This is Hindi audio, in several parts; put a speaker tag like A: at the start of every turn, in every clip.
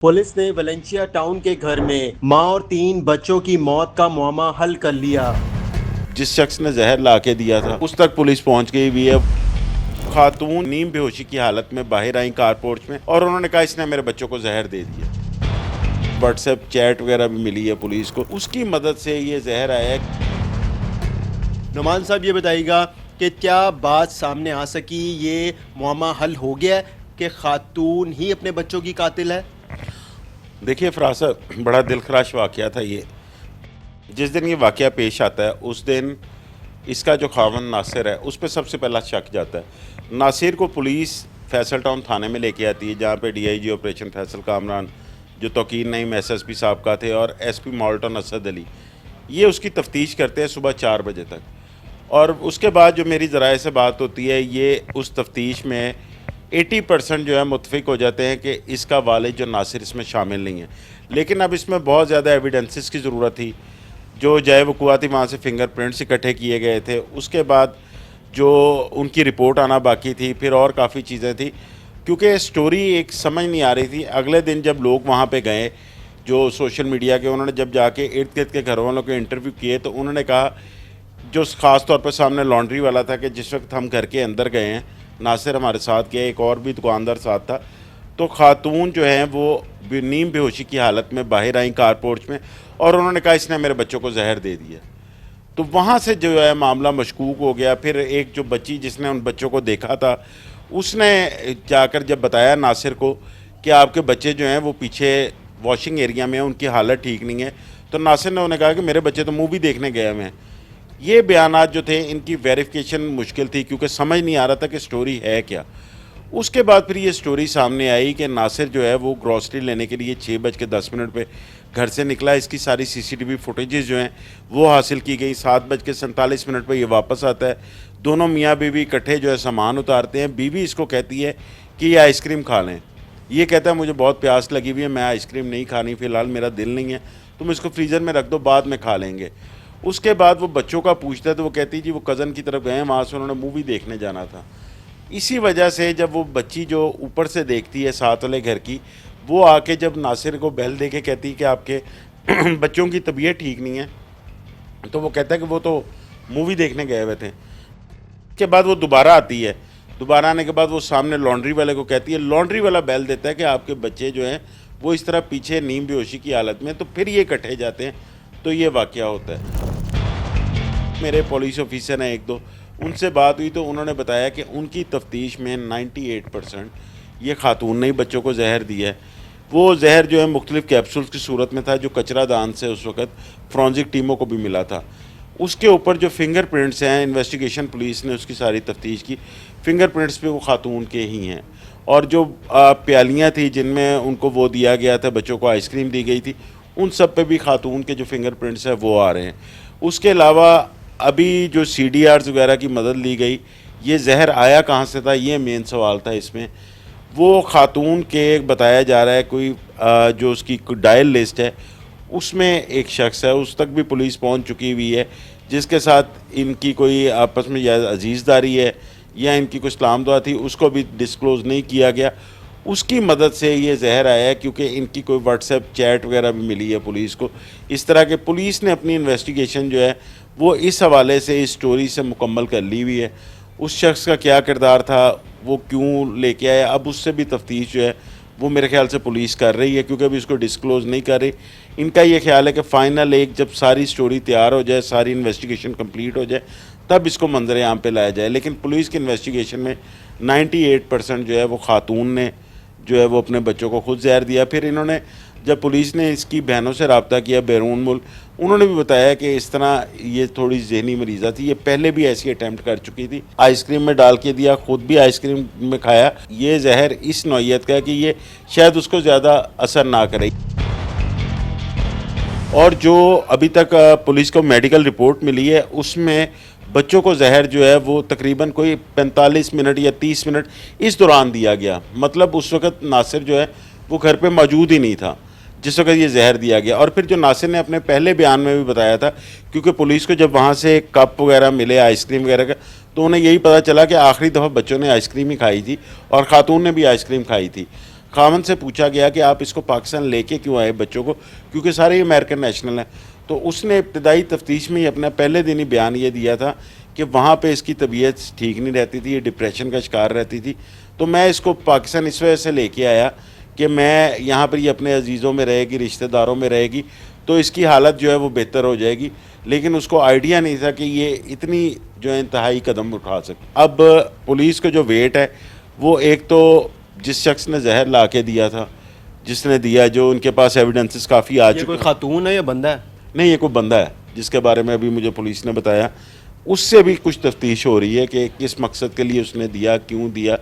A: पुलिस ने वेलेंसिया टाउन के घर में मां और 3 बच्चों की मौत का मामला हल कर लिया।
B: जिस शख्स ने जहर ला के दिया था उस तक पुलिस पहुंच गई हुई है। खातून नीम बेहोशी की हालत में बाहर आई कार पोर्च में और उन्होंने कहा इसने मेरे बच्चों को जहर दे दिया। व्हाट्सएप चैट वगैरह भी मिली है पुलिस को, उसकी मदद से ये जहर आया है।
A: नुमान साहब ये बताइएगा कि क्या बात सामने आ सकी, ये मामला हल हो गया कि खातून ही अपने बच्चों की कातिल है?
B: देखिए फराज साहब, बड़ा दिलखराश वाक़या था ये। जिस दिन ये वाक़या पेश आता है उस दिन इसका जो खावन नासिर है उस पर सबसे पहला शक जाता है। नासिर को पुलिस फैसल टाउन थाने में लेके आती है, जहाँ पे डीआईजी ऑपरेशन फैसल कामरान, जो तौकीर नईम एसएसपी साहब का थे, और एसपी मॉल्टन असद अली, ये उसकी तफ्तीश करते हैं सुबह 4 बजे तक। और उसके बाद जो मेरी ज़राए से बात होती है, ये उस तफ्तीश में 80% जो है मुतफिक हो जाते हैं कि इसका वालिद जो नासिर इसमें शामिल नहीं है। लेकिन अब इसमें बहुत ज़्यादा एविडेंसेस की ज़रूरत थी। जो जय वकुआ थी, वहाँ से फिंगरप्रिंट्स इकट्ठे किए गए थे, उसके बाद जो उनकी रिपोर्ट आना बाकी थी, फिर और काफ़ी चीज़ें थी, क्योंकि स्टोरी एक समझ नहीं आ रही थी। अगले दिन जब लोग वहाँ पे गए, जो सोशल मीडिया के, उन्होंने जब जाके इर्द गिर्द के घर वालों के इंटरव्यू किए तो उन्होंने कहा, जो ख़ास तौर पर सामने लॉन्ड्री वाला था, कि जिस वक्त हम घर के अंदर गए हैं, नासिर हमारे साथ गया, एक और भी दुकानदार साथ था, तो खातून जो हैं वो नीम बेहोशी की हालत में बाहर आई कार पोर्च में और उन्होंने कहा इसने मेरे बच्चों को जहर दे दिया। तो वहाँ से जो है मामला मशकूक हो गया। फिर एक जो बच्ची जिसने उन बच्चों को देखा था, उसने जाकर जब बताया नासिर को कि आपके बच्चे जो हैं वो पीछे वॉशिंग एरिया में हैं, उनकी हालत ठीक नहीं है, तो नासिर ने उन्हें कहा कि मेरे बच्चे तो मूवी देखने गए हुए हैं। ये बयानात जो थे, इनकी वेरिफिकेशन मुश्किल थी, क्योंकि समझ नहीं आ रहा था कि स्टोरी है क्या। उसके बाद फिर ये स्टोरी सामने आई कि नासिर जो है वो ग्रॉसरी लेने के लिए 6:10 पे घर से निकला। इसकी सारी सीसीटीवी फुटेजेस जो हैं वो हासिल की गई। 7:47 पे ये वापस आता है। दोनों मियाँ बीवी इकट्ठे जो है सामान उतारते हैं। बीवी इसको कहती है कि ये आइसक्रीम खा लें। ये कहता है मुझे बहुत प्यास लगी हुई है, मैं आइसक्रीम नहीं खानी, फ़िलहाल मेरा दिल नहीं है, तुम इसको फ्रीज़र में रख दो, बाद में खा लेंगे। उसके बाद वो बच्चों का पूछता है तो वो कहती है जी वो कज़न की तरफ गए हैं, वहाँ से उन्होंने मूवी देखने जाना था। इसी वजह से जब वो बच्ची जो ऊपर से देखती है साथ वाले घर की, वो आके जब नासिर को बेल दे के कहती है कि आपके बच्चों की तबीयत ठीक नहीं है, तो वो कहता है कि वो तो मूवी देखने गए हुए थे। उसके बाद वो दोबारा आती है। दोबारा आने के बाद वो सामने लॉन्ड्री वाले को कहती है, लॉन्ड्री वाला बेल देता है कि आपके बच्चे जो हैं वो इस तरह पीछे नीम बेहोशी की हालत में। तो फिर ये इकट्ठे जाते हैं, तो ये वाक़या होता है। मेरे पुलिस ऑफिसर हैं 1-2, उनसे बात हुई तो उन्होंने बताया कि उनकी तफ्तीश में 98% ये खातून ने ही बच्चों को जहर दिया है। वो जहर जो है मुख्तलिफ़ कैप्सूल्स की सूरत में था, जो कचरा दान से उस वक़्त फॉरेंसिक टीमों को भी मिला था। उसके ऊपर जो फिंगरप्रिंट्स हैं, इन्वेस्टिगेशन पुलिस ने उसकी सारी तफ्तीश की, फिंगरप्रिंट्स पे वो खातून के ही हैं। और जो प्यालियाँ थी जिनमें उनको वो दिया गया था, बच्चों को आइसक्रीम दी गई थी, उन सब पे भी खातून के जो फिंगरप्रिंट्स हैं वो आ रहे हैं। उसके अलावा अभी जो CDRs वगैरह की मदद ली गई, ये जहर आया कहाँ से था, ये मेन सवाल था इसमें। वो खातून के बताया जा रहा है कोई जो उसकी डायल लिस्ट है उसमें एक शख्स है, उस तक भी पुलिस पहुंच चुकी हुई है, जिसके साथ इनकी कोई आपस में या अजीज़दारी है या इनकी कुछ सलाम दुआ थी, उसको भी डिस्क्लोज़ नहीं किया गया। उसकी मदद से ये जहर आया है, क्योंकि इनकी कोई व्हाट्सएप चैट वगैरह भी मिली है पुलिस को। इस तरह के पुलिस ने अपनी इन्वेस्टिगेशन जो है वो इस हवाले से इस स्टोरी से मुकम्मल कर ली हुई है। उस शख्स का क्या किरदार था, वो क्यों लेके आया, अब उससे भी तफ्तीश जो है वो मेरे ख्याल से पुलिस कर रही है, क्योंकि अभी उसको डिस्क्लोज़ नहीं कर रही। इनका ये ख्याल है कि फ़ाइनल एक जब सारी स्टोरी तैयार हो जाए, सारी इन्वेस्टिगेशन कंप्लीट हो जाए, तब इसको मंजर आम पे लाया जाए। लेकिन पुलिस की इन्वेस्टिगेशन में 98% जो है वो खातून ने जो है वो अपने बच्चों को खुद जहर दिया। फिर इन्होंने, जब पुलिस ने इसकी बहनों से रब्ता किया बैरून मुल्क, उन्होंने भी बताया कि इस तरह ये थोड़ी जहनी मरीज़ा थी, ये पहले भी ऐसी अटैम्प्ट कर चुकी थी, आइसक्रीम में डाल के दिया, ख़ुद भी आइसक्रीम में खाया। ये जहर इस नौइयत का है कि ये शायद उसको ज़्यादा असर ना करे। और जो अभी तक पुलिस को मेडिकल रिपोर्ट मिली है, उसमें बच्चों को जहर जो है वो तकरीबन कोई 45 मिनट या 30 मिनट इस दौरान दिया गया। मतलब उस वक़्त नासिर जो है वो घर पे मौजूद ही नहीं था जिस वक्त ये जहर दिया गया। और फिर जो नासिर ने अपने पहले बयान में भी बताया था, क्योंकि पुलिस को जब वहाँ से कप वगैरह मिले आइसक्रीम वगैरह का, तो उन्हें यही पता चला कि आखिरी दफ़ा बच्चों ने आइसक्रीम ही खाई थी और ख़ातून ने भी आइसक्रीम खाई थी। खामन से पूछा गया कि आप इसको पाकिस्तान लेके क्यों आए बच्चों को, क्योंकि सारे ही अमेरिकन नेशनल हैं। तो उसने इब्तदाई तफ्तीश में ही अपना पहले दिन ही बयान ये दिया था कि वहाँ पे इसकी तबीयत ठीक नहीं रहती थी, ये डिप्रेशन का शिकार रहती थी। तो मैं इसको पाकिस्तान इस वजह से लेके आया कि मैं यहाँ पर ये अपने अजीज़ों में रहेगी, रिश्तेदारों में रहेगी, तो इसकी हालत जो है वो बेहतर हो जाएगी। लेकिन उसको आइडिया नहीं था कि ये इतनी जो है इंतहाई कदम उठा सके। अब पुलिस का जो वेट है वो एक तो जिस शख्स ने जहर ला के दिया था, जिसने दिया, जो उनके पास एविडेंसेस काफ़ी आ
A: ये
B: चुके
A: कोई
B: हैं।
A: खातून है या बंदा है?
B: नहीं, ये कोई बंदा है जिसके बारे में अभी मुझे पुलिस ने बताया। उससे भी कुछ तफ्तीश हो रही है कि किस मकसद के लिए उसने दिया, क्यों दिया,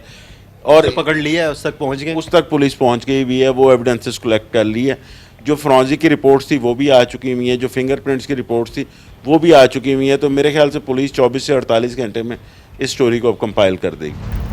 B: और
A: उसे पकड़ लिया है, उस तक पहुंच गए?
B: उस तक पुलिस पहुंच गई हुई है, वो एविडेंसेस कलेक्ट कर ली है। जो फोरेंसिक की रिपोर्ट्स थी वो भी आ चुकी हुई है, जो फिंगरप्रिंट्स की रिपोर्ट्स थी वो भी आ चुकी हुई है। तो मेरे ख्याल से पुलिस 24 से 48 घंटे में इस स्टोरी को अब कंपाइल कर देगी।